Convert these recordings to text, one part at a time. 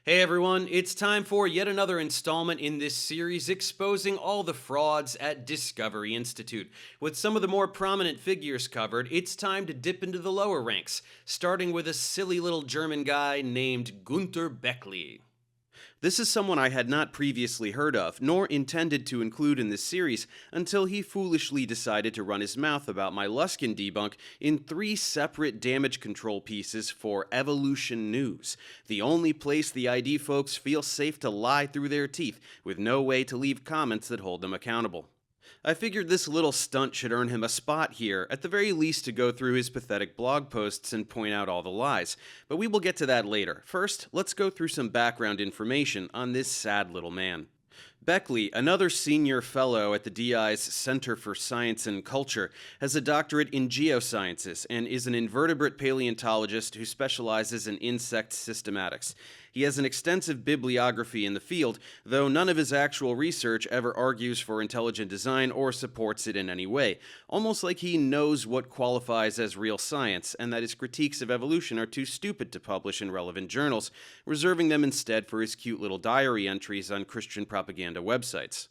Hey everyone, it's time for yet another installment in this series exposing all the frauds at Discovery Institute. With some of the more prominent figures covered, it's time to dip into the lower ranks, starting with a silly little German guy named Günter Bechly. This is someone I had not previously heard of, nor intended to include in this series, until he foolishly decided to run his mouth about my Luskin debunk in 3 separate damage control pieces for Evolution News, the only place the ID folks feel safe to lie through their teeth, with no way to leave comments that hold them accountable. I figured this little stunt should earn him a spot here, at the very least to go through his pathetic blog posts and point out all the lies, but we will get to that later. First, let's go through some background information on this sad little man. Bechly, another senior fellow at the DI's Center for Science and Culture, has a doctorate in geosciences and is an invertebrate paleontologist who specializes in insect systematics. He has an extensive bibliography in the field, though none of his actual research ever argues for intelligent design or supports it in any way, almost like he knows what qualifies as real science, and that his critiques of evolution are too stupid to publish in relevant journals, reserving them instead for his cute little diary entries on Christian propaganda websites.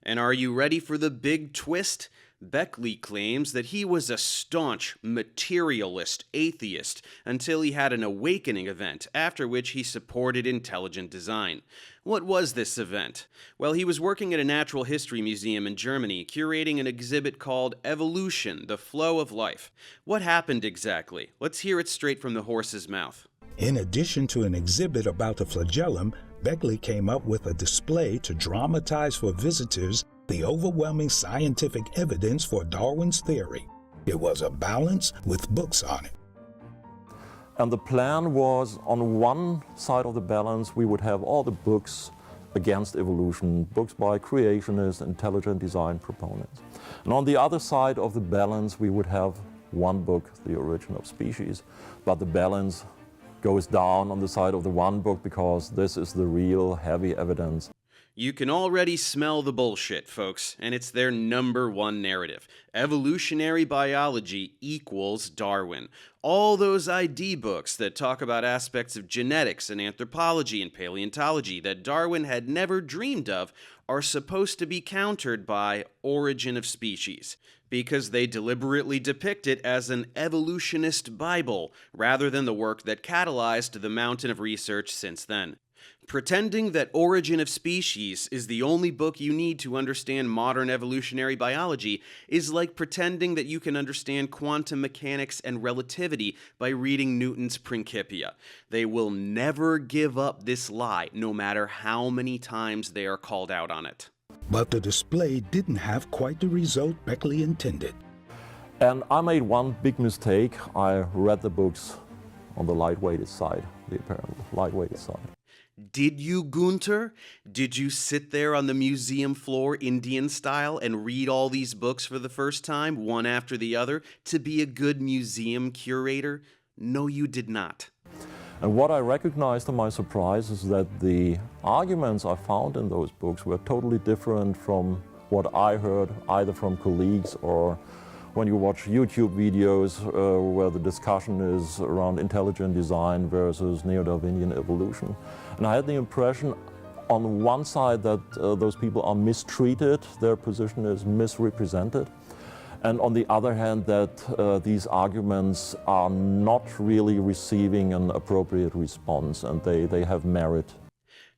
And are you ready for the big twist? Bechly claims that he was a staunch, materialist atheist until he had an awakening event, after which he supported intelligent design. What was this event? Well, he was working at a natural history museum in Germany, curating an exhibit called Evolution, the Flow of Life. What happened exactly? Let's hear it straight from the horse's mouth. In addition to an exhibit about the flagellum, Bechly came up with a display to dramatize for visitors the overwhelming scientific evidence for Darwin's theory. It was a balance with books on it. And the plan was, on one side of the balance, we would have all the books against evolution, books by creationists, intelligent design proponents. And on the other side of the balance, we would have one book, The Origin of Species, but the balance goes down on the side of the one book because this is the real heavy evidence. You can already smell the bullshit, folks, and it's their number one narrative. Evolutionary biology equals Darwin. All those ID books that talk about aspects of genetics and anthropology and paleontology that Darwin had never dreamed of are supposed to be countered by Origin of Species, because they deliberately depict it as an evolutionist Bible, rather than the work that catalyzed the mountain of research since then. Pretending that Origin of Species is the only book you need to understand modern evolutionary biology is like pretending that you can understand quantum mechanics and relativity by reading Newton's Principia. They will never give up this lie, no matter how many times they are called out on it. But the display didn't have quite the result Bechly intended. And I made one big mistake. I read the books on the lightweighted side, the apparent lightweighted side. Did you, Günter? Did you sit there on the museum floor Indian style and read all these books for the first time, one after the other, to be a good museum curator? No, you did not. And what I recognized to my surprise is that the arguments I found in those books were totally different from what I heard either from colleagues or when you watch YouTube videos where the discussion is around intelligent design versus neo-Darwinian evolution. And I had the impression on one side that those people are mistreated, their position is misrepresented, and on the other hand that these arguments are not really receiving an appropriate response and they have merit.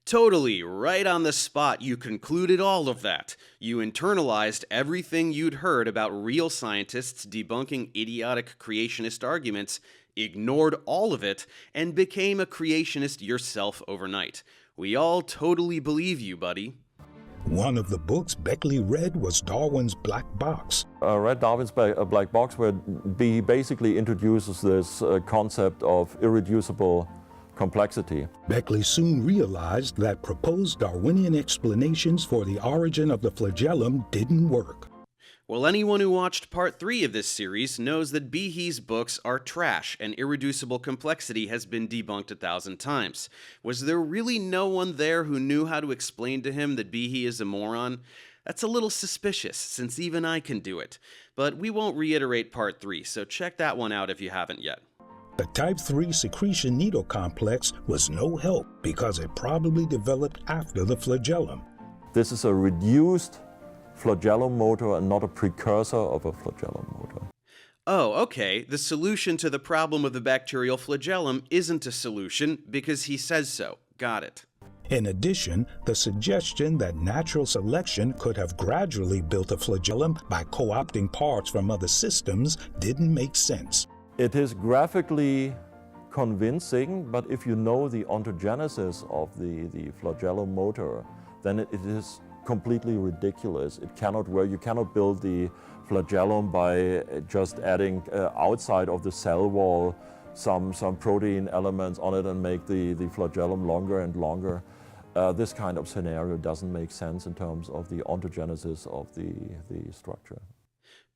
Totally, right on the spot, you concluded all of that. You internalized everything you'd heard about real scientists debunking idiotic creationist arguments, ignored all of it, and became a creationist yourself overnight. We all totally believe you, buddy. One of the books Bechly read was Darwin's Black Box. I read Darwin's Black Box, where he basically introduces this concept of irreducible complexity. Bechly soon realized that proposed Darwinian explanations for the origin of the flagellum didn't work. Well, anyone who watched part 3 of this series knows that Behe's books are trash and irreducible complexity has been debunked 1,000 times. Was there really no one there who knew how to explain to him that Behe is a moron? That's a little suspicious, since even I can do it. But we won't reiterate part 3, so check that one out if you haven't yet. The type 3 secretion needle complex was no help because it probably developed after the flagellum. This is a reduced flagellum motor and not a precursor of a flagellum motor. Oh, okay. The solution to the problem of the bacterial flagellum isn't a solution because he says so. Got it. In addition, the suggestion that natural selection could have gradually built a flagellum by co-opting parts from other systems didn't make sense. It is graphically convincing, but if you know the ontogenesis of the flagellum motor, then it is completely ridiculous. It cannot work. You cannot build the flagellum by just adding outside of the cell wall some protein elements on it and make the flagellum longer and longer. This kind of scenario doesn't make sense in terms of the ontogenesis of the structure.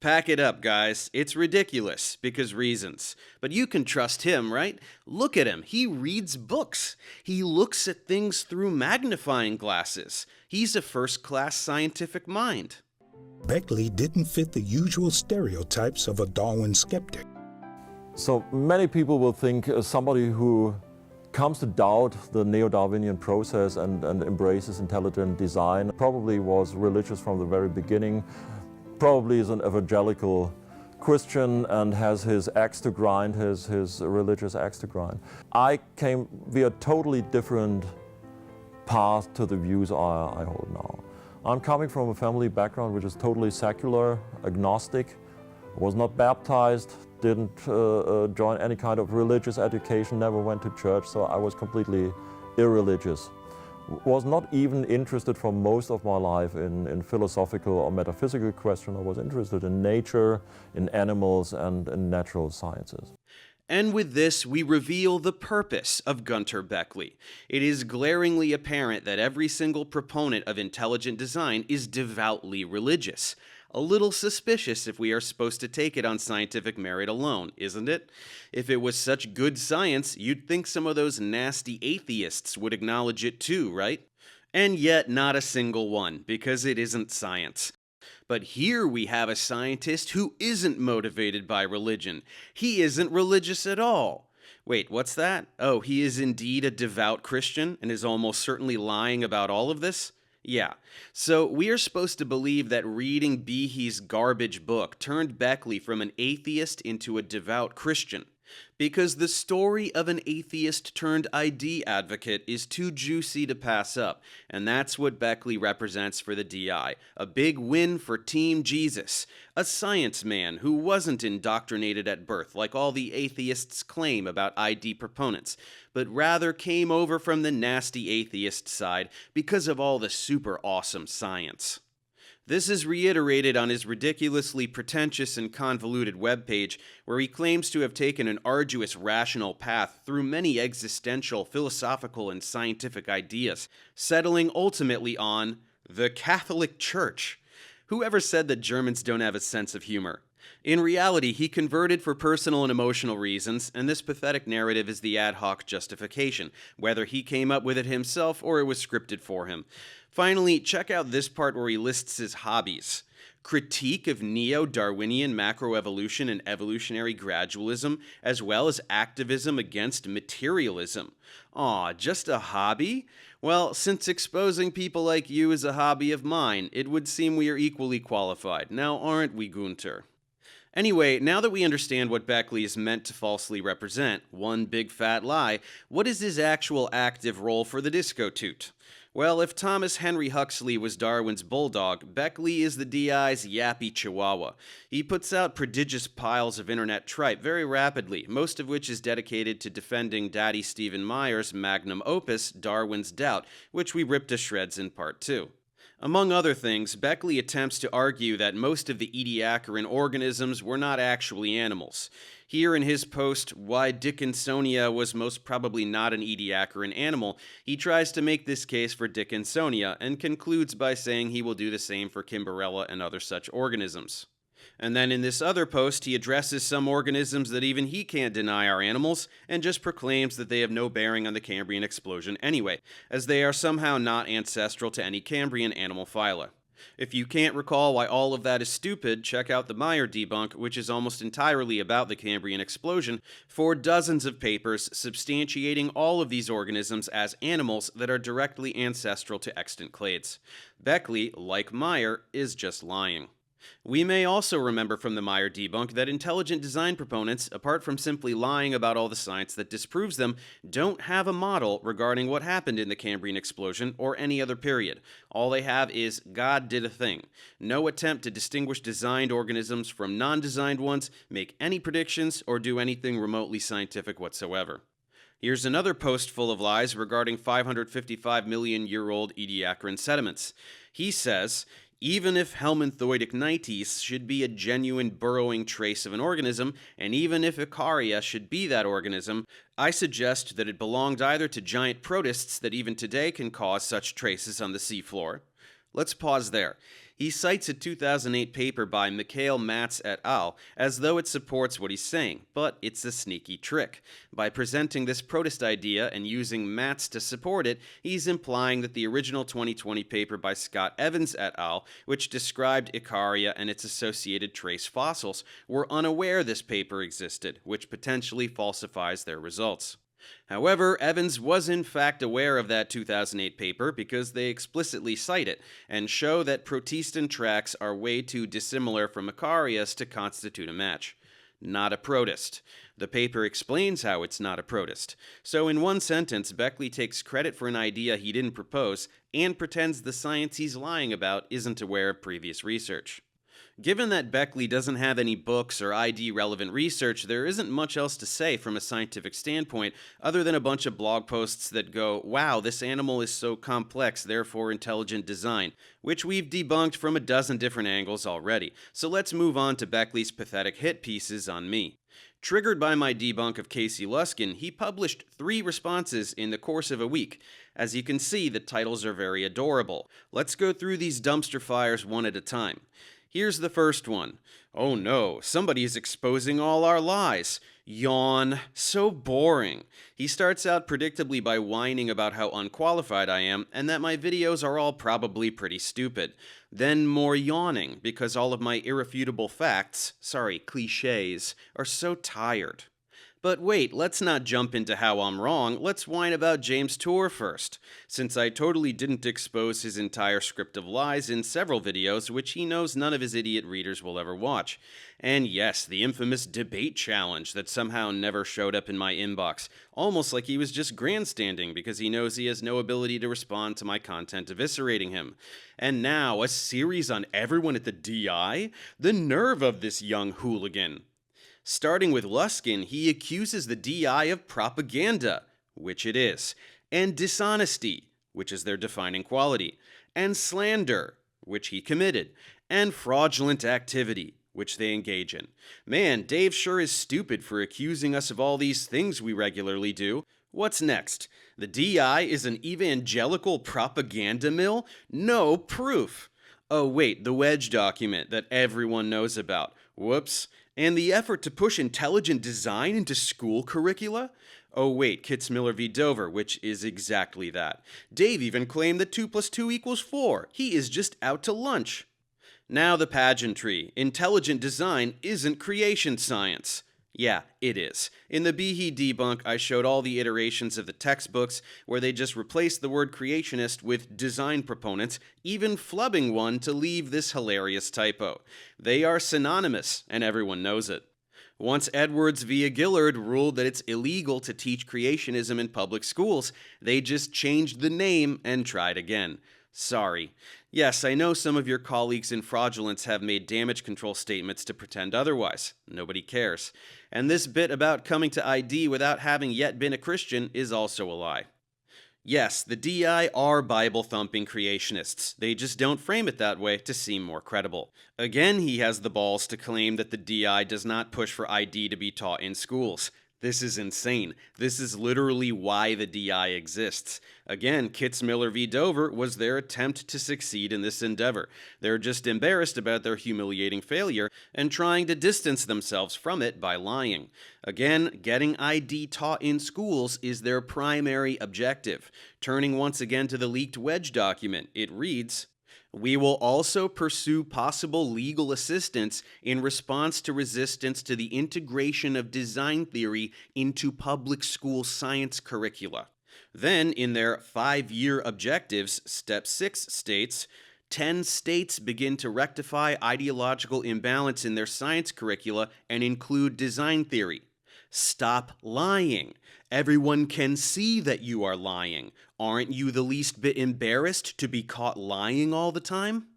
Pack it up, guys. It's ridiculous, because reasons. But you can trust him, right? Look at him. He reads books. He looks at things through magnifying glasses. He's a first-class scientific mind. Bechly didn't fit the usual stereotypes of a Darwin skeptic. So many people will think somebody who comes to doubt the neo-Darwinian process and embraces intelligent design probably was religious from the very beginning, probably is an evangelical Christian and has his axe to grind, his religious axe to grind. I came via a totally different path to the views I hold now. I'm coming from a family background which is totally secular, agnostic, was not baptized, didn't join any kind of religious education, never went to church, so I was completely irreligious. Was not even interested for most of my life in philosophical or metaphysical questions. I was interested in nature, in animals, and in natural sciences. And with this, we reveal the purpose of Günter Bechly. It is glaringly apparent that every single proponent of intelligent design is devoutly religious. A little suspicious if we are supposed to take it on scientific merit alone, isn't it? If it was such good science, you'd think some of those nasty atheists would acknowledge it too, right? And yet not a single one, because it isn't science. But here we have a scientist who isn't motivated by religion. He isn't religious at all. Wait, what's that? Oh, he is indeed a devout Christian and is almost certainly lying about all of this? Yeah, so we are supposed to believe that reading Behe's garbage book turned Bechly from an atheist into a devout Christian. Because the story of an atheist turned ID advocate is too juicy to pass up, and that's what Bechly represents for the DI. A big win for Team Jesus, a science man who wasn't indoctrinated at birth like all the atheists claim about ID proponents, but rather came over from the nasty atheist side because of all the super awesome science. This is reiterated on his ridiculously pretentious and convoluted webpage, where he claims to have taken an arduous rational path through many existential, philosophical, and scientific ideas, settling ultimately on the Catholic Church. Whoever said that Germans don't have a sense of humor? In reality, he converted for personal and emotional reasons, and this pathetic narrative is the ad hoc justification, whether he came up with it himself or it was scripted for him. Finally, check out this part where he lists his hobbies. Critique of neo-Darwinian macroevolution and evolutionary gradualism, as well as activism against materialism. Aw, just a hobby? Well, since exposing people like you is a hobby of mine, it would seem we are equally qualified. Now aren't we, Günter? Anyway, now that we understand what Bechly is meant to falsely represent, one big fat lie, what is his actual active role for the disco toot? Well, if Thomas Henry Huxley was Darwin's bulldog, Bechly is the DI's yappy chihuahua. He puts out prodigious piles of internet tripe very rapidly, most of which is dedicated to defending Daddy Stephen Meyer's magnum opus, Darwin's Doubt, which we ripped to shreds in Part 2. Among other things, Bechly attempts to argue that most of the Ediacaran organisms were not actually animals. Here in his post, Why Dickinsonia Was Most Probably Not an Ediacaran Animal, he tries to make this case for Dickinsonia and concludes by saying he will do the same for Kimberella and other such organisms. And then in this other post, he addresses some organisms that even he can't deny are animals, and just proclaims that they have no bearing on the Cambrian explosion anyway, as they are somehow not ancestral to any Cambrian animal phyla. If you can't recall why all of that is stupid, check out the Meyer debunk, which is almost entirely about the Cambrian explosion, for dozens of papers substantiating all of these organisms as animals that are directly ancestral to extant clades. Bechly, like Meyer, is just lying. We may also remember from the Meyer debunk that intelligent design proponents, apart from simply lying about all the science that disproves them, don't have a model regarding what happened in the Cambrian explosion or any other period. All they have is God did a thing. No attempt to distinguish designed organisms from non-designed ones, make any predictions, or do anything remotely scientific whatsoever. Here's another post full of lies regarding 555 million year old Ediacaran sediments. He says, even if helminthoid ignites should be a genuine burrowing trace of an organism, and even if Icaria should be that organism, I suggest that it belonged either to giant protists that even today can cause such traces on the seafloor. Let's pause there. He cites a 2008 paper by Mikhail Matz et al. As though it supports what he's saying, but it's a sneaky trick. By presenting this protist idea and using Matz to support it, he's implying that the original 2020 paper by Scott Evans et al., which described Icaria and its associated trace fossils, were unaware this paper existed, which potentially falsifies their results. However, Evans was in fact aware of that 2008 paper because they explicitly cite it and show that Protistan tracks are way too dissimilar from Icarias to constitute a match. Not a protist. The paper explains how it's not a protist. So in one sentence, Bechly takes credit for an idea he didn't propose and pretends the science he's lying about isn't aware of previous research. Given that Bechly doesn't have any books or ID-relevant research, there isn't much else to say from a scientific standpoint other than a bunch of blog posts that go, wow, this animal is so complex, therefore intelligent design, which we've debunked from a dozen different angles already. So let's move on to Bechly's pathetic hit pieces on me. Triggered by my debunk of Casey Luskin, he published 3 responses in the course of a week. As you can see, the titles are very adorable. Let's go through these dumpster fires one at a time. Here's the first one. Oh no, somebody is exposing all our lies. Yawn. So boring. He starts out predictably by whining about how unqualified I am and that my videos are all probably pretty stupid. Then more yawning because all of my irrefutable facts, cliches, are so tired. But wait, let's not jump into how I'm wrong, let's whine about James Tour first, since I totally didn't expose his entire script of lies in several videos which he knows none of his idiot readers will ever watch. And yes, the infamous debate challenge that somehow never showed up in my inbox, almost like he was just grandstanding because he knows he has no ability to respond to my content eviscerating him. And now, a series on everyone at the DI? The nerve of this young hooligan! Starting with Luskin, he accuses the DI of propaganda, which it is, and dishonesty, which is their defining quality, and slander, which he committed, and fraudulent activity, which they engage in. Man, Dave sure is stupid for accusing us of all these things we regularly do. What's next? The DI is an evangelical propaganda mill? No proof. Oh wait, the wedge document that everyone knows about. Whoops. And the effort to push intelligent design into school curricula? Oh wait, Kitzmiller v. Dover, which is exactly that. Dave even claimed that 2 + 2 = 4. He is just out to lunch. Now the pageantry. Intelligent design isn't creation science. Yeah, it is. In the Bechly debunk, I showed all the iterations of the textbooks where they just replaced the word creationist with design proponents, even flubbing one to leave this hilarious typo. They are synonymous, and everyone knows it. Once Edwards v. Gillard ruled that it's illegal to teach creationism in public schools, they just changed the name and tried again. Sorry. Yes, I know some of your colleagues in fraudulence have made damage control statements to pretend otherwise. Nobody cares. And this bit about coming to ID without having yet been a Christian is also a lie. Yes, the DI are Bible-thumping creationists. They just don't frame it that way to seem more credible. Again, he has the balls to claim that the DI does not push for ID to be taught in schools. This is insane. This is literally why the DI exists. Again, Kitzmiller v. Dover was their attempt to succeed in this endeavor. They're just embarrassed about their humiliating failure and trying to distance themselves from it by lying. Again, getting ID taught in schools is their primary objective. Turning once again to the leaked wedge document, it reads, We will also pursue possible legal assistance in response to resistance to the integration of design theory into public school science curricula. Then, in their 5-year objectives, Step 6 states 10 states begin to rectify ideological imbalance in their science curricula and include design theory. Stop lying. Everyone can see that you are lying. Aren't you the least bit embarrassed to be caught lying all the time?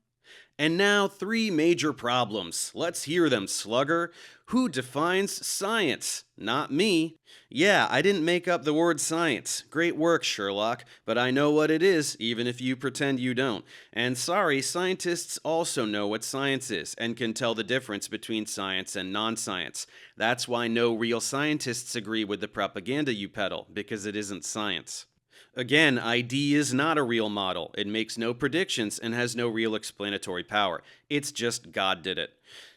And now 3 major problems. Let's hear them, slugger. Who defines science? Not me. Yeah, I didn't make up the word science. Great work, Sherlock, but I know what it is, even if you pretend you don't. And sorry, scientists also know what science is and can tell the difference between science and non-science. That's why no real scientists agree with the propaganda you peddle, because it isn't science. Again, ID is not a real model. It makes no predictions and has no real explanatory power. It's just God did it.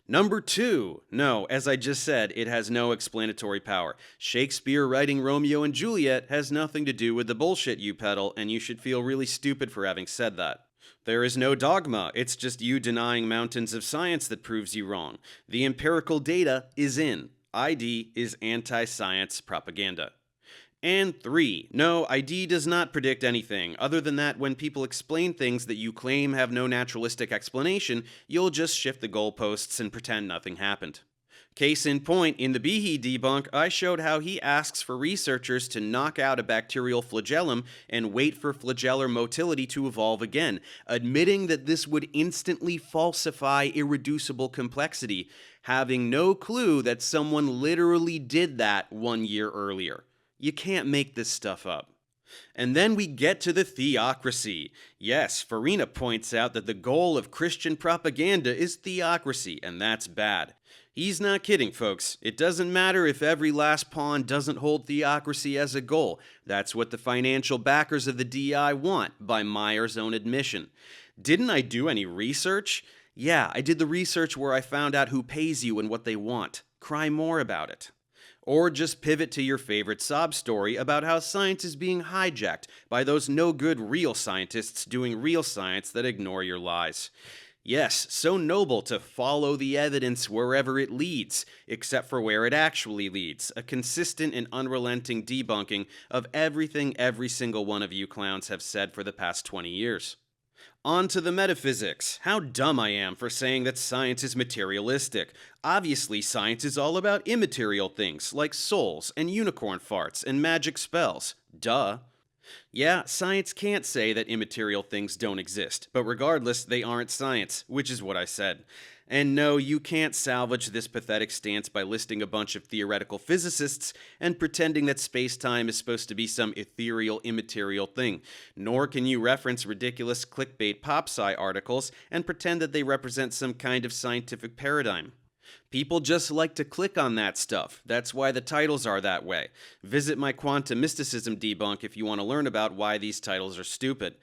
Number 2, no, as I just said, it has no explanatory power. Shakespeare writing Romeo and Juliet has nothing to do with the bullshit you peddle, and you should feel really stupid for having said that. There is no dogma, it's just you denying mountains of science that proves you wrong. The empirical data is in. ID is anti-science propaganda. And 3, no, ID does not predict anything, other than that when people explain things that you claim have no naturalistic explanation, you'll just shift the goalposts and pretend nothing happened. Case in point, in the Bechly debunk, I showed how he asks for researchers to knock out a bacterial flagellum and wait for flagellar motility to evolve again, admitting that this would instantly falsify irreducible complexity, having no clue that someone literally did that 1 year earlier. You can't make this stuff up. And then we get to the theocracy. Yes, Farina points out that the goal of Christian propaganda is theocracy, and that's bad. He's not kidding, folks. It doesn't matter if every last pawn doesn't hold theocracy as a goal. That's what the financial backers of the DI want, by Meyer's own admission. Didn't I do any research? Yeah, I did the research where I found out who pays you and what they want. Cry more about it. Or just pivot to your favorite sob story about how science is being hijacked by those no-good real scientists doing real science that ignore your lies. Yes, so noble to follow the evidence wherever it leads, except for where it actually leads, a consistent and unrelenting debunking of everything every single one of you clowns have said for the past 20 years. On to the metaphysics. How dumb I am for saying that science is materialistic. Obviously, science is all about immaterial things, like souls and unicorn farts and magic spells. Duh. Yeah, science can't say that immaterial things don't exist, but regardless, they aren't science, which is what I said. And no, you can't salvage this pathetic stance by listing a bunch of theoretical physicists and pretending that space-time is supposed to be some ethereal, immaterial thing. Nor can you reference ridiculous clickbait pop-sci articles and pretend that they represent some kind of scientific paradigm. People just like to click on that stuff. That's why the titles are that way. Visit my quantum mysticism debunk if you want to learn about why these titles are stupid.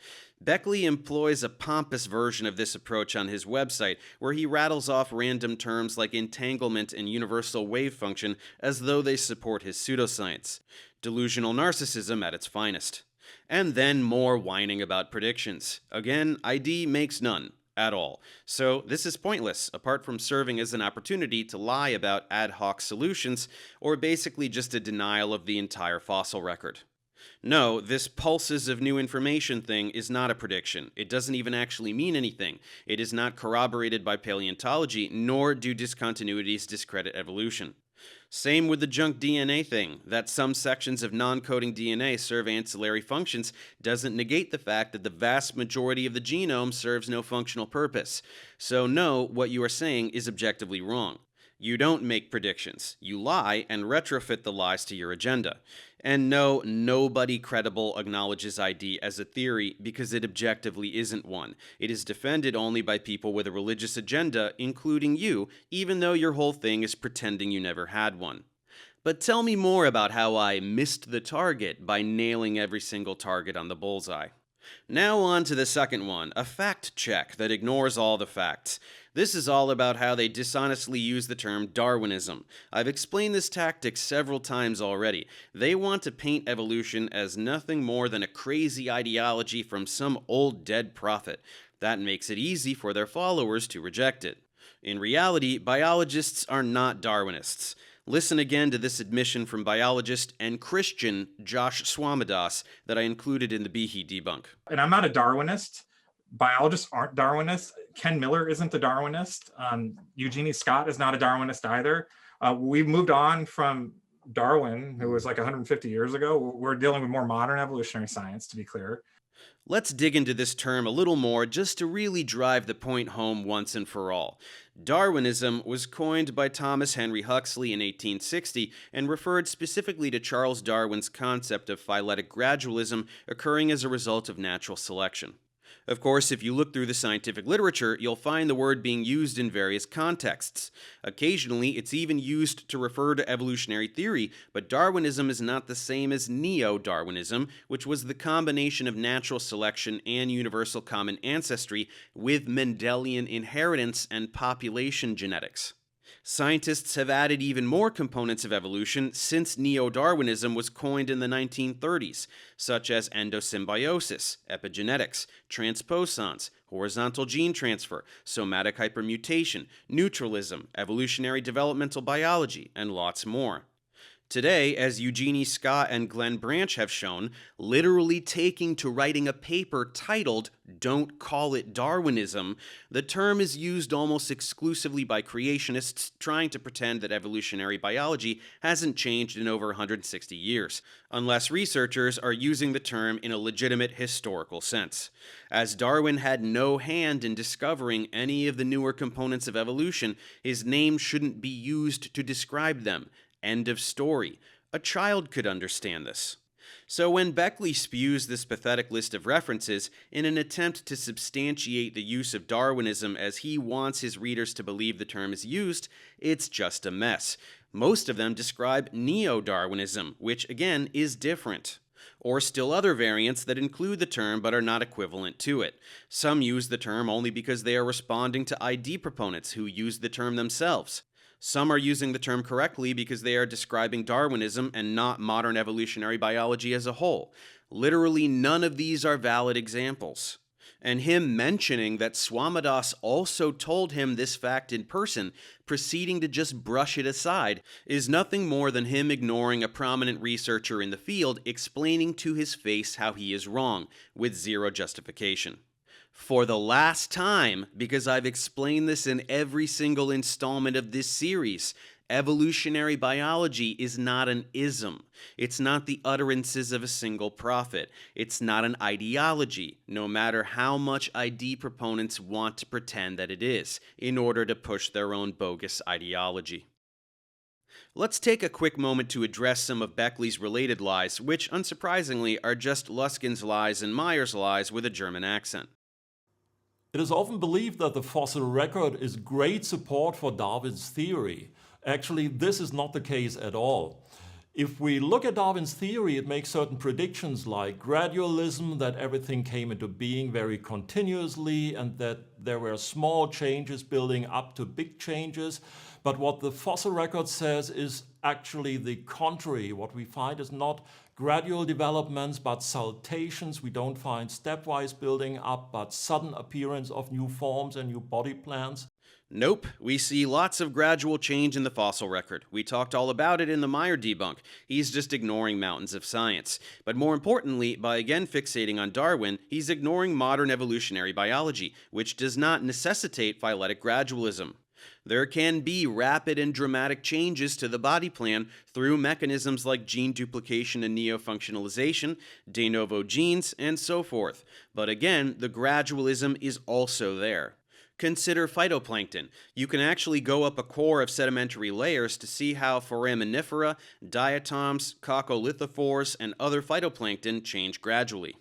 Bechly employs a pompous version of this approach on his website, where he rattles off random terms like entanglement and universal wave function as though they support his pseudoscience. Delusional narcissism at its finest. And then more whining about predictions. Again, ID makes none. At all. So this is pointless, apart from serving as an opportunity to lie about ad hoc solutions, or basically just a denial of the entire fossil record. No, this pulses of new information thing is not a prediction. It doesn't even actually mean anything. It is not corroborated by paleontology, nor do discontinuities discredit evolution. Same with the junk DNA thing. That some sections of non-coding DNA serve ancillary functions doesn't negate the fact that the vast majority of the genome serves no functional purpose. So no, what you are saying is objectively wrong. You don't make predictions. You lie and retrofit the lies to your agenda. And no, nobody credible acknowledges ID as a theory because it objectively isn't one. It is defended only by people with a religious agenda, including you, even though your whole thing is pretending you never had one. But tell me more about how I missed the target by nailing every single target on the bullseye. Now on to the second one, a fact check that ignores all the facts. This is all about how they dishonestly use the term Darwinism. I've explained this tactic several times already. They want to paint evolution as nothing more than a crazy ideology from some old dead prophet. That makes it easy for their followers to reject it. In reality, biologists are not Darwinists. Listen again to this admission from biologist and Christian Josh Swamidass that I included in the Bechly debunk. And I'm not a Darwinist. Biologists aren't Darwinists. Ken Miller isn't a Darwinist. Eugenie Scott is not a Darwinist either. We've moved on from Darwin, who was like 150 years ago. We're dealing with more modern evolutionary science, to be clear. Let's dig into this term a little more just to really drive the point home once and for all. Darwinism was coined by Thomas Henry Huxley in 1860 and referred specifically to Charles Darwin's concept of phyletic gradualism occurring as a result of natural selection. Of course, if you look through the scientific literature, you'll find the word being used in various contexts. Occasionally, it's even used to refer to evolutionary theory, but Darwinism is not the same as neo-Darwinism, which was the combination of natural selection and universal common ancestry with Mendelian inheritance and population genetics. Scientists have added even more components of evolution since neo-Darwinism was coined in the 1930s, such as endosymbiosis, epigenetics, transposons, horizontal gene transfer, somatic hypermutation, neutralism, evolutionary developmental biology, and lots more. Today, as Eugenie Scott and Glenn Branch have shown, literally taking to writing a paper titled "Don't Call It Darwinism," the term is used almost exclusively by creationists trying to pretend that evolutionary biology hasn't changed in over 160 years, unless researchers are using the term in a legitimate historical sense. As Darwin had no hand in discovering any of the newer components of evolution, his name shouldn't be used to describe them. End of story. A child could understand this. So when Bechly spews this pathetic list of references in an attempt to substantiate the use of Darwinism as he wants his readers to believe the term is used, it's just a mess. Most of them describe neo-Darwinism, which again is different. Or still other variants that include the term but are not equivalent to it. Some use the term only because they are responding to ID proponents who use the term themselves. Some are using the term correctly because they are describing Darwinism and not modern evolutionary biology as a whole. Literally none of these are valid examples. And him mentioning that Swamidass also told him this fact in person, proceeding to just brush it aside, is nothing more than him ignoring a prominent researcher in the field explaining to his face how he is wrong, with zero justification. For the last time, because I've explained this in every single installment of this series, evolutionary biology is not an ism. It's not the utterances of a single prophet. It's not an ideology, no matter how much ID proponents want to pretend that it is, in order to push their own bogus ideology. Let's take a quick moment to address some of Bechly's related lies, which, unsurprisingly, are just Luskin's lies and Meyer's lies with a German accent. It is often believed that the fossil record is great support for Darwin's theory. Actually, this is not the case at all. If we look at Darwin's theory, it makes certain predictions like gradualism, that everything came into being very continuously and that there were small changes building up to big changes. But what the fossil record says is actually the contrary. What we find is not gradual developments, but saltations. We don't find stepwise building up, but sudden appearance of new forms and new body plans. Nope, we see lots of gradual change in the fossil record. We talked all about it in the Meyer debunk. He's just ignoring mountains of science. But more importantly, by again fixating on Darwin, he's ignoring modern evolutionary biology, which does not necessitate phyletic gradualism. There can be rapid and dramatic changes to the body plan through mechanisms like gene duplication and neofunctionalization, de novo genes, and so forth. But again, the gradualism is also there. Consider phytoplankton. You can actually go up a core of sedimentary layers to see how foraminifera, diatoms, coccolithophores, and other phytoplankton change gradually.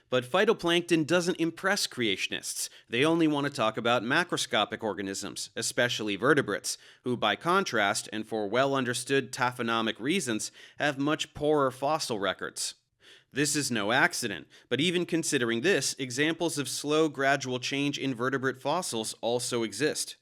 But phytoplankton doesn't impress creationists. They only want to talk about macroscopic organisms, especially vertebrates, who by contrast, and for well-understood taphonomic reasons, have much poorer fossil records. This is no accident, but even considering this, examples of slow, gradual change in vertebrate fossils also exist.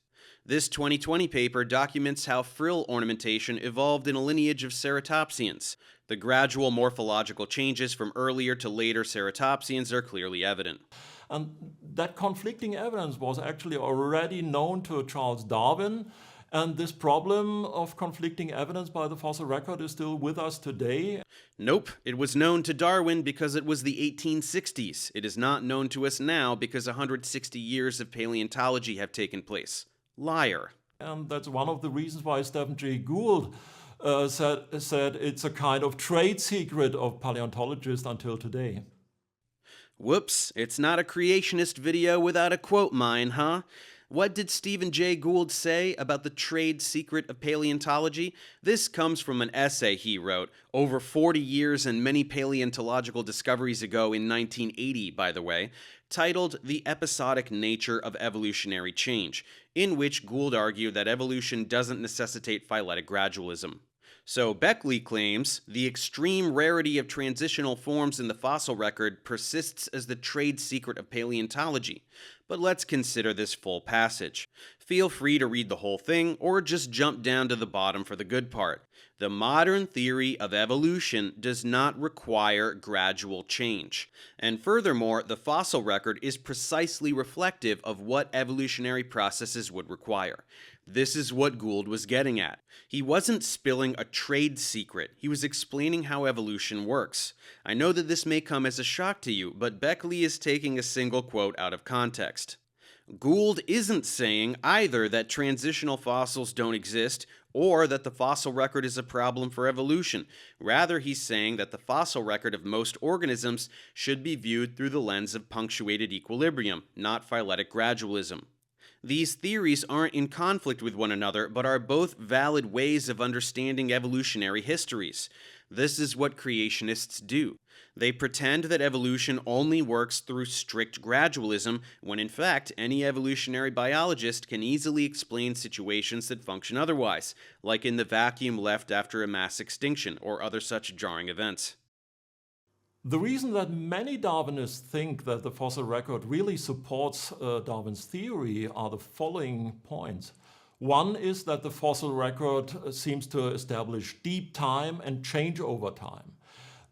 This 2020 paper documents how frill ornamentation evolved in a lineage of ceratopsians. The gradual morphological changes from earlier to later ceratopsians are clearly evident. And that conflicting evidence was actually already known to Charles Darwin, and this problem of conflicting evidence by the fossil record is still with us today. Nope, it was known to Darwin because it was the 1860s. It is not known to us now because 160 years of paleontology have taken place. Liar. And that's one of the reasons why Stephen Jay Gould said it's a kind of trade secret of paleontologists until today. Whoops, it's not a creationist video without a quote mine, huh? What did Stephen Jay Gould say about the trade secret of paleontology? This comes from an essay he wrote over 40 years and many paleontological discoveries ago in 1980, by the way, titled The Episodic Nature of Evolutionary Change, in which Gould argued that evolution doesn't necessitate phyletic gradualism. So Bechly claims the extreme rarity of transitional forms in the fossil record persists as the trade secret of paleontology. But let's consider this full passage. Feel free to read the whole thing or just jump down to the bottom for the good part. The modern theory of evolution does not require gradual change. And furthermore, the fossil record is precisely reflective of what evolutionary processes would require. This is what Gould was getting at. He wasn't spilling a trade secret. He was explaining how evolution works. I know that this may come as a shock to you, but Bechly is taking a single quote out of context. Gould isn't saying either that transitional fossils don't exist or that the fossil record is a problem for evolution. Rather, he's saying that the fossil record of most organisms should be viewed through the lens of punctuated equilibrium, not phyletic gradualism. These theories aren't in conflict with one another, but are both valid ways of understanding evolutionary histories. This is what creationists do. They pretend that evolution only works through strict gradualism, when in fact any evolutionary biologist can easily explain situations that function otherwise, like in the vacuum left after a mass extinction or other such jarring events. The reason that many Darwinists think that the fossil record really supports Darwin's theory are the following points. One is that the fossil record seems to establish deep time and change over time.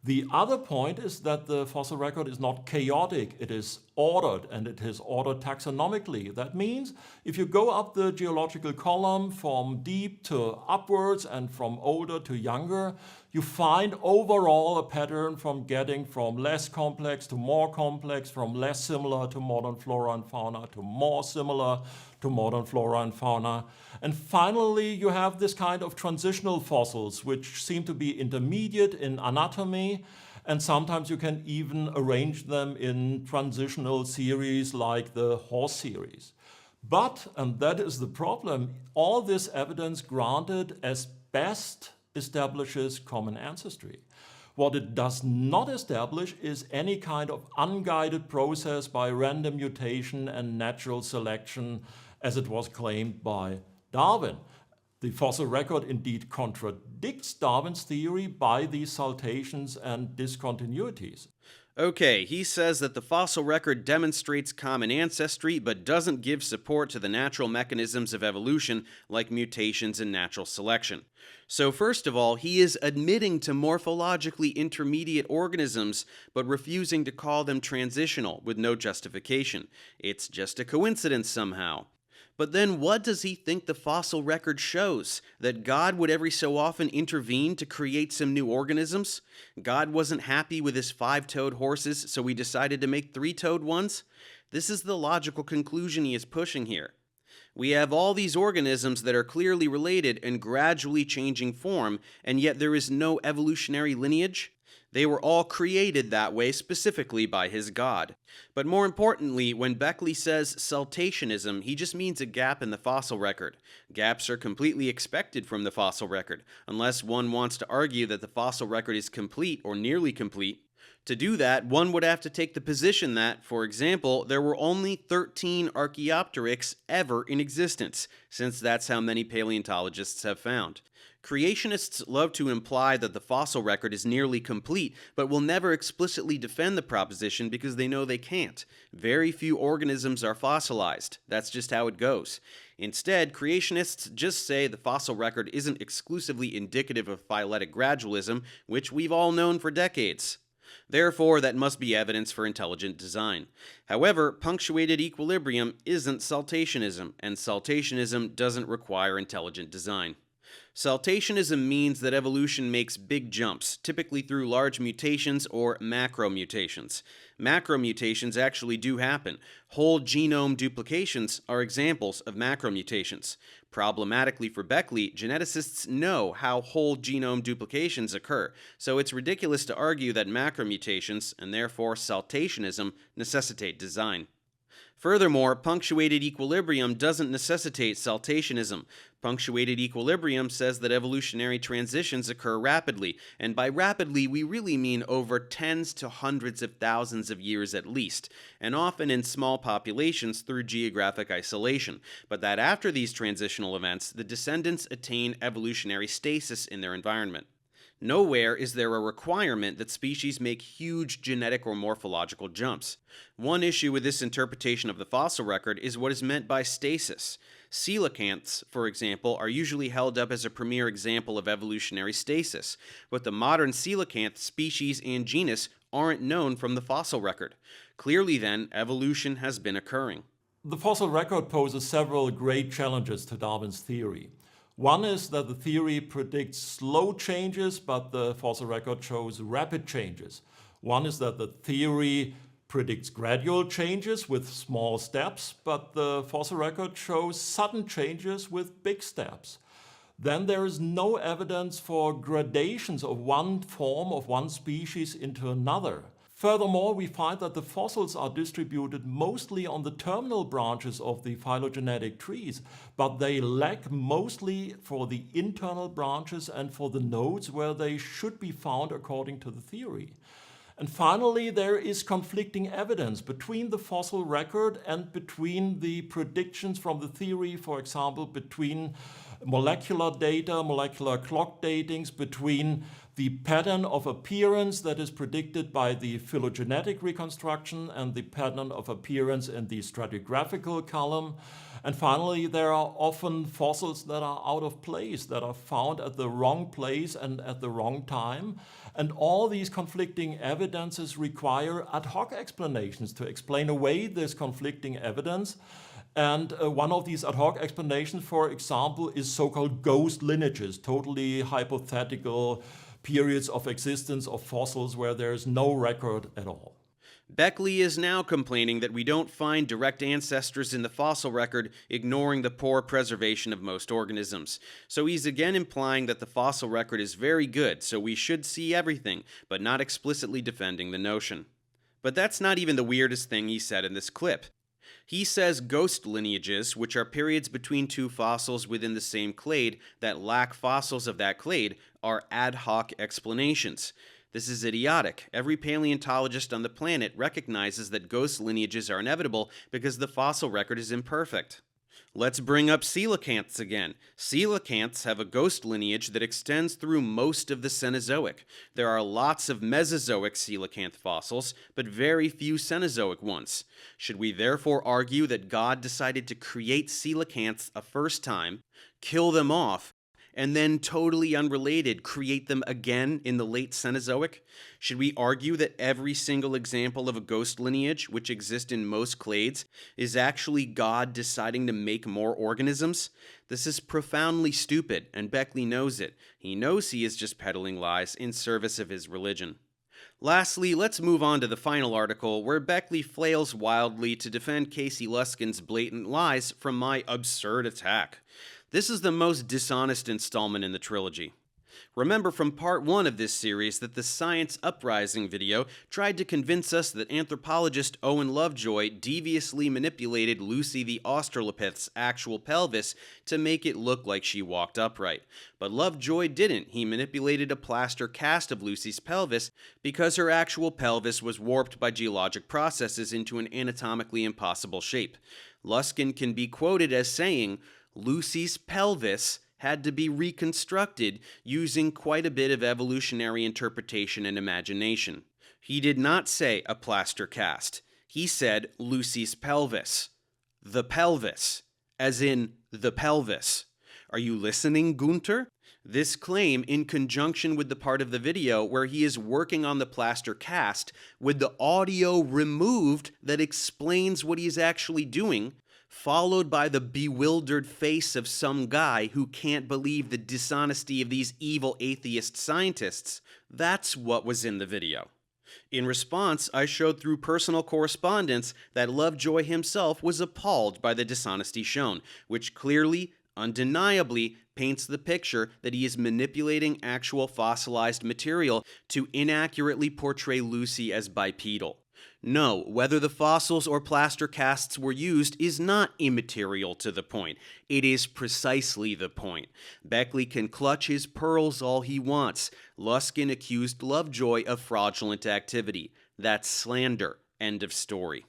The other point is that the fossil record is not chaotic, it is ordered, and it is ordered taxonomically. That means if you go up the geological column from deep to upwards and from older to younger, you find overall a pattern from getting from less complex to more complex, from less similar to modern flora and fauna to more similar to modern flora and fauna. And finally, you have this kind of transitional fossils, which seem to be intermediate in anatomy, and sometimes you can even arrange them in transitional series like the horse series. But, and that is the problem, all this evidence granted as best establishes common ancestry. What it does not establish is any kind of unguided process by random mutation and natural selection, as it was claimed by Darwin. The fossil record indeed contradicts Darwin's theory by these saltations and discontinuities. Okay, he says that the fossil record demonstrates common ancestry but doesn't give support to the natural mechanisms of evolution like mutations and natural selection. So first of all, he is admitting to morphologically intermediate organisms but refusing to call them transitional with no justification. It's just a coincidence somehow. But then what does he think the fossil record shows? That God would every so often intervene to create some new organisms? God wasn't happy with his 5-toed horses, so he decided to make 3-toed ones? This is the logical conclusion he is pushing here. We have all these organisms that are clearly related and gradually changing form, and yet there is no evolutionary lineage? They were all created that way specifically by his God. But more importantly, when Bechly says saltationism, he just means a gap in the fossil record. Gaps are completely expected from the fossil record, unless one wants to argue that the fossil record is complete or nearly complete. To do that, one would have to take the position that, for example, there were only 13 Archaeopteryx ever in existence, since that's how many paleontologists have found. Creationists love to imply that the fossil record is nearly complete, but will never explicitly defend the proposition because they know they can't. Very few organisms are fossilized. That's just how it goes. Instead, creationists just say the fossil record isn't exclusively indicative of phyletic gradualism, which we've all known for decades. Therefore, that must be evidence for intelligent design. However, punctuated equilibrium isn't saltationism, and saltationism doesn't require intelligent design. Saltationism means that evolution makes big jumps, typically through large mutations or macromutations. Macromutations actually do happen. Whole genome duplications are examples of macromutations. Problematically for Bechly, geneticists know how whole genome duplications occur, so it's ridiculous to argue that macromutations, and therefore saltationism, necessitate design. Furthermore, punctuated equilibrium doesn't necessitate saltationism. Punctuated equilibrium says that evolutionary transitions occur rapidly, and by rapidly we really mean over tens to hundreds of thousands of years at least, and often in small populations through geographic isolation, but that after these transitional events, the descendants attain evolutionary stasis in their environment. Nowhere is there a requirement that species make huge genetic or morphological jumps. One issue with this interpretation of the fossil record is what is meant by stasis. Coelacanths, for example, are usually held up as a premier example of evolutionary stasis, but the modern coelacanth species and genus aren't known from the fossil record. Clearly then, evolution has been occurring. The fossil record poses several great challenges to Darwin's theory. One is that the theory predicts slow changes, but the fossil record shows rapid changes. One is that the theory predicts gradual changes with small steps, but the fossil record shows sudden changes with big steps. Then there is no evidence for gradations of one form of one species into another. Furthermore, we find that the fossils are distributed mostly on the terminal branches of the phylogenetic trees, but they lack mostly for the internal branches and for the nodes where they should be found according to the theory. And finally, there is conflicting evidence between the fossil record and between the predictions from the theory, for example, between molecular data, molecular clock datings, between the pattern of appearance that is predicted by the phylogenetic reconstruction and the pattern of appearance in the stratigraphical column. And finally, there are often fossils that are out of place, that are found at the wrong place and at the wrong time. And all these conflicting evidences require ad hoc explanations to explain away this conflicting evidence. And one of these ad hoc explanations, for example, is so-called ghost lineages, totally hypothetical periods of existence of fossils where there is no record at all. Bechly is now complaining that we don't find direct ancestors in the fossil record, ignoring the poor preservation of most organisms. So he's again implying that the fossil record is very good, so we should see everything, but not explicitly defending the notion. But that's not even the weirdest thing he said in this clip. He says ghost lineages, which are periods between two fossils within the same clade that lack fossils of that clade, are ad hoc explanations. This is idiotic. Every paleontologist on the planet recognizes that ghost lineages are inevitable because the fossil record is imperfect. Let's bring up coelacanths again. Coelacanths have a ghost lineage that extends through most of the Cenozoic. There are lots of Mesozoic coelacanth fossils, but very few Cenozoic ones. Should we therefore argue that God decided to create coelacanths a first time, kill them off, and then totally unrelated create them again in the late Cenozoic? Should we argue that every single example of a ghost lineage, which exists in most clades, is actually God deciding to make more organisms? This is profoundly stupid, and Bechly knows it. He knows he is just peddling lies in service of his religion. Lastly, let's move on to the final article, where Bechly flails wildly to defend Casey Luskin's blatant lies from my absurd attack. This is the most dishonest installment in the trilogy. Remember from part 1 of this series that the Science Uprising video tried to convince us that anthropologist Owen Lovejoy deviously manipulated Lucy the Australopith's actual pelvis to make it look like she walked upright. But Lovejoy didn't. He manipulated a plaster cast of Lucy's pelvis because her actual pelvis was warped by geologic processes into an anatomically impossible shape. Luskin can be quoted as saying, "Lucy's pelvis had to be reconstructed using quite a bit of evolutionary interpretation and imagination." He did not say a plaster cast. He said Lucy's pelvis. The pelvis. as in the pelvis. Are you listening, Günter? This claim, in conjunction with the part of the video where he is working on the plaster cast with the audio removed that explains what he is actually doing, followed by the bewildered face of some guy who can't believe the dishonesty of these evil atheist scientists, that's what was in the video. In response, I showed through personal correspondence that Lovejoy himself was appalled by the dishonesty shown, which clearly, undeniably, paints the picture that he is manipulating actual fossilized material to inaccurately portray Lucy as bipedal. No, whether the fossils or plaster casts were used is not immaterial to the point. It is precisely the point. Bechly can clutch his pearls all he wants. Luskin accused Lovejoy of fraudulent activity. That's slander. End of story.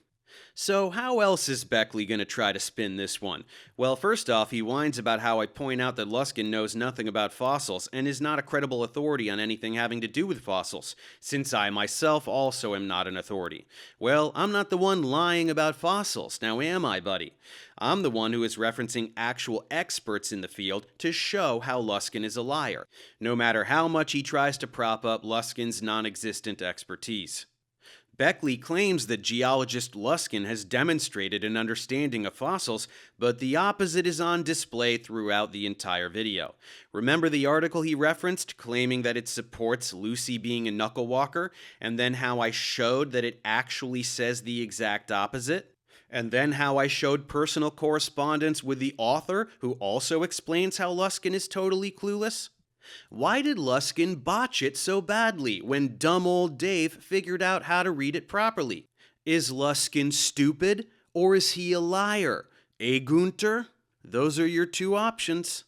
So how else is Bechly going to try to spin this one? Well, first off, he whines about how I point out that Luskin knows nothing about fossils and is not a credible authority on anything having to do with fossils, since I myself also am not an authority. Well, I'm not the one lying about fossils, now am I, buddy? I'm the one who is referencing actual experts in the field to show how Luskin is a liar, no matter how much he tries to prop up Luskin's non-existent expertise. Bechly claims that geologist Luskin has demonstrated an understanding of fossils, but the opposite is on display throughout the entire video. Remember the article he referenced claiming that it supports Lucy being a knuckle walker, and then how I showed that it actually says the exact opposite? And then how I showed personal correspondence with the author who also explains how Luskin is totally clueless? Why did Luskin botch it so badly when dumb old Dave figured out how to read it properly? Is Luskin stupid, or is he a liar? Günter? Those are your two options.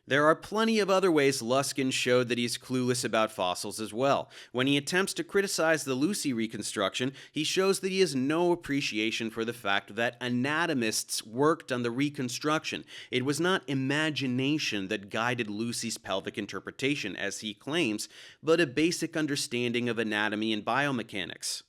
There are plenty of other ways Luskin showed that he's clueless about fossils as well. When he attempts to criticize the Lucy reconstruction, he shows that he has no appreciation for the fact that anatomists worked on the reconstruction. It was not imagination that guided Lucy's pelvic interpretation, as he claims, but a basic understanding of anatomy and biomechanics.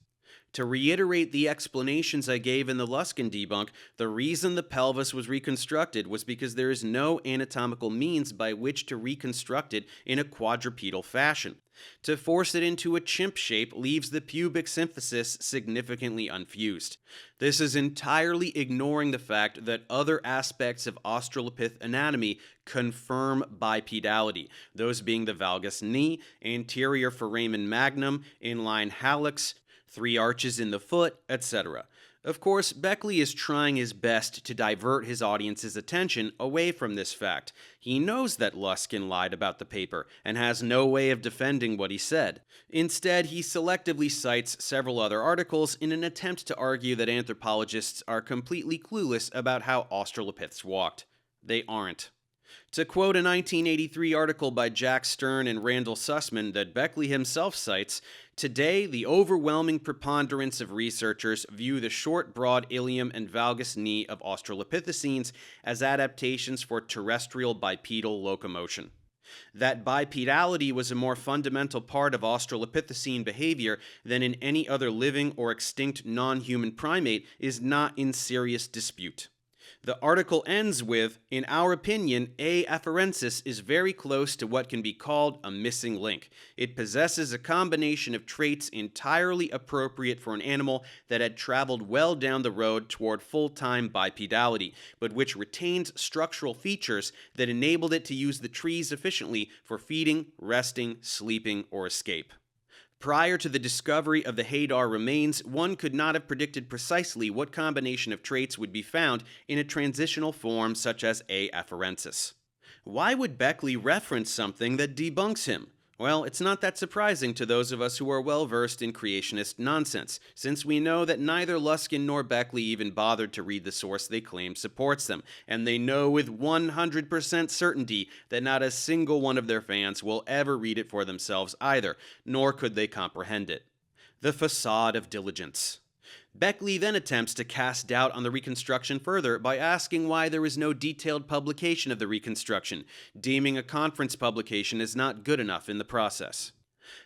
To reiterate the explanations I gave in the Luskin debunk, the reason the pelvis was reconstructed was because there is no anatomical means by which to reconstruct it in a quadrupedal fashion. To force it into a chimp shape leaves the pubic symphysis significantly unfused. This is entirely ignoring the fact that other aspects of Australopith anatomy confirm bipedality, those being the valgus knee, anterior foramen magnum, inline hallux, 3 arches in the foot, etc. Of course, Bechly is trying his best to divert his audience's attention away from this fact. He knows that Luskin lied about the paper and has no way of defending what he said. Instead, he selectively cites several other articles in an attempt to argue that anthropologists are completely clueless about how Australopiths walked. They aren't. To quote a 1983 article by Jack Stern and Randall Sussman that Bechly himself cites, today the overwhelming preponderance of researchers view the short, broad ilium and valgus knee of Australopithecines as adaptations for terrestrial bipedal locomotion. That bipedality was a more fundamental part of Australopithecine behavior than in any other living or extinct non-human primate is not in serious dispute. The article ends with, in our opinion, A. afarensis is very close to what can be called a missing link. It possesses a combination of traits entirely appropriate for an animal that had traveled well down the road toward full-time bipedality, but which retained structural features that enabled it to use the trees efficiently for feeding, resting, sleeping, or escape. Prior to the discovery of the Hadar remains, one could not have predicted precisely what combination of traits would be found in a transitional form such as A. afarensis. Why would Bechly reference something that debunks him? Well, it's not that surprising to those of us who are well versed in creationist nonsense, since we know that neither Luskin nor Bechly even bothered to read the source they claim supports them, and they know with 100% certainty that not a single one of their fans will ever read it for themselves either, nor could they comprehend it. The facade of diligence. Bechly then attempts to cast doubt on the reconstruction further by asking why there is no detailed publication of the reconstruction, deeming a conference publication as not good enough in the process.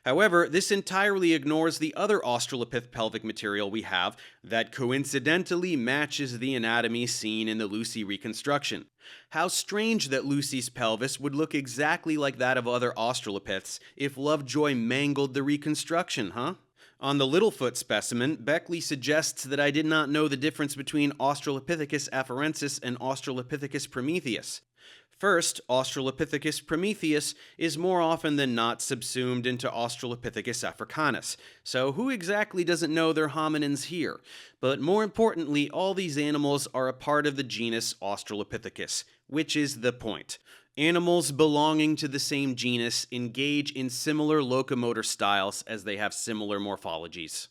However, this entirely ignores the other Australopith pelvic material we have that coincidentally matches the anatomy seen in the Lucy reconstruction. How strange that Lucy's pelvis would look exactly like that of other Australopiths if Lovejoy mangled the reconstruction, huh? On the Littlefoot specimen, Bechly suggests that I did not know the difference between Australopithecus afarensis and Australopithecus prometheus. First, Australopithecus prometheus is more often than not subsumed into Australopithecus africanus, so who exactly doesn't know they're hominins here? But more importantly, all these animals are a part of the genus Australopithecus, which is the point. Animals belonging to the same genus engage in similar locomotor styles as they have similar morphologies.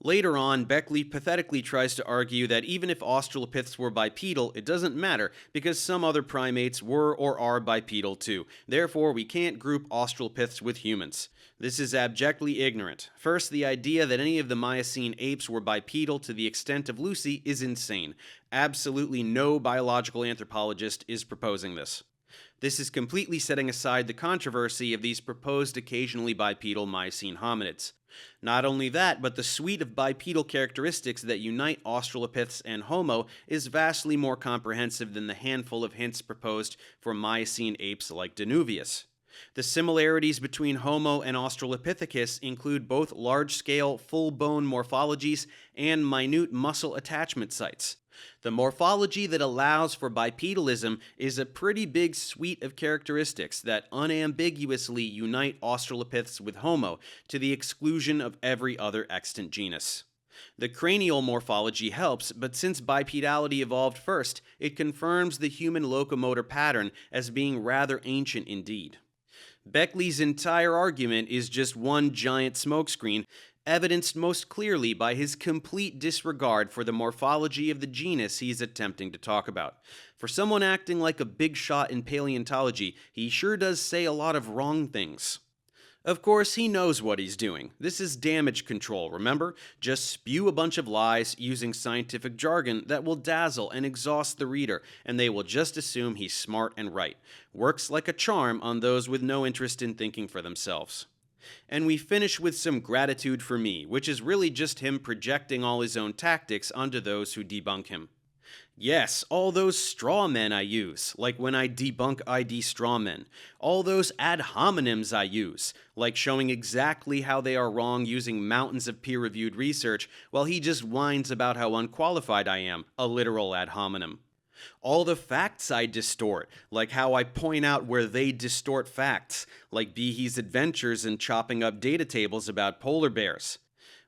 Later on, Bechly pathetically tries to argue that even if Australopiths were bipedal, it doesn't matter because some other primates were or are bipedal too. Therefore, we can't group Australopiths with humans. This is abjectly ignorant. First, the idea that any of the Miocene apes were bipedal to the extent of Lucy is insane. Absolutely no biological anthropologist is proposing this. This is completely setting aside the controversy of these proposed occasionally bipedal Miocene hominids. Not only that, but the suite of bipedal characteristics that unite Australopiths and Homo is vastly more comprehensive than the handful of hints proposed for Miocene apes like Danuvius. The similarities between Homo and Australopithecus include both large-scale, full-bone morphologies and minute muscle attachment sites. The morphology that allows for bipedalism is a pretty big suite of characteristics that unambiguously unite Australopiths with Homo to the exclusion of every other extant genus. The cranial morphology helps, but since bipedality evolved first, it confirms the human locomotor pattern as being rather ancient indeed. Bechly's entire argument is just one giant smokescreen, evidenced most clearly by his complete disregard for the morphology of the genus he is attempting to talk about. For someone acting like a big shot in paleontology, he sure does say a lot of wrong things. Of course, he knows what he's doing. This is damage control, remember? Just spew a bunch of lies using scientific jargon that will dazzle and exhaust the reader, and they will just assume he's smart and right. Works like a charm on those with no interest in thinking for themselves. And we finish with some gratitude for me, which is really just him projecting all his own tactics onto those who debunk him. Yes, all those straw men I use, like when I debunk ID straw men. All those ad hominems I use, like showing exactly how they are wrong using mountains of peer-reviewed research, while he just whines about how unqualified I am, a literal ad hominem. All the facts I distort, like how I point out where they distort facts, like Behe's adventures in chopping up data tables about polar bears.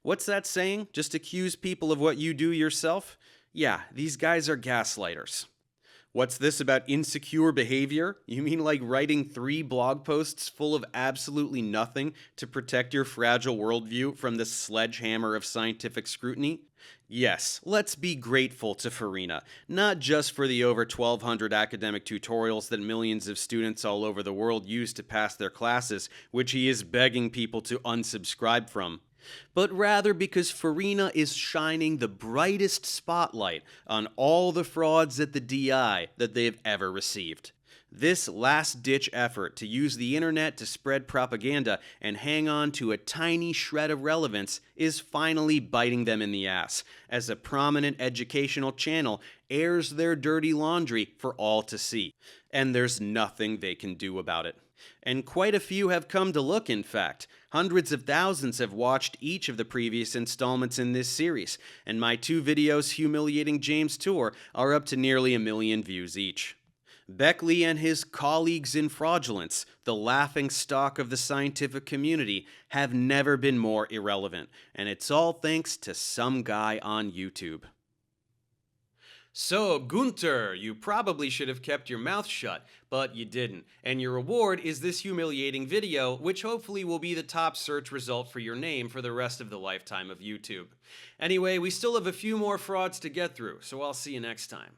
What's that saying? Just accuse people of what you do yourself? Yeah, these guys are gaslighters. What's this about insecure behavior? You mean like writing 3 blog posts full of absolutely nothing to protect your fragile worldview from the sledgehammer of scientific scrutiny? Yes, let's be grateful to Farina, not just for the over 1,200 academic tutorials that millions of students all over the world use to pass their classes, which he is begging people to unsubscribe from, but rather because Farina is shining the brightest spotlight on all the frauds at the DI that they have ever received. This last-ditch effort to use the internet to spread propaganda and hang on to a tiny shred of relevance is finally biting them in the ass, as a prominent educational channel airs their dirty laundry for all to see, and there's nothing they can do about it. And quite a few have come to look, in fact. Hundreds of thousands have watched each of the previous installments in this series, and my 2 videos humiliating James Tour are up to nearly 1 million views each. Bechly and his colleagues in fraudulence, the laughing stock of the scientific community, have never been more irrelevant, and it's all thanks to some guy on YouTube. So, Günter, you probably should have kept your mouth shut, but you didn't. And your reward is this humiliating video, which hopefully will be the top search result for your name for the rest of the lifetime of YouTube. Anyway, we still have a few more frauds to get through, so I'll see you next time.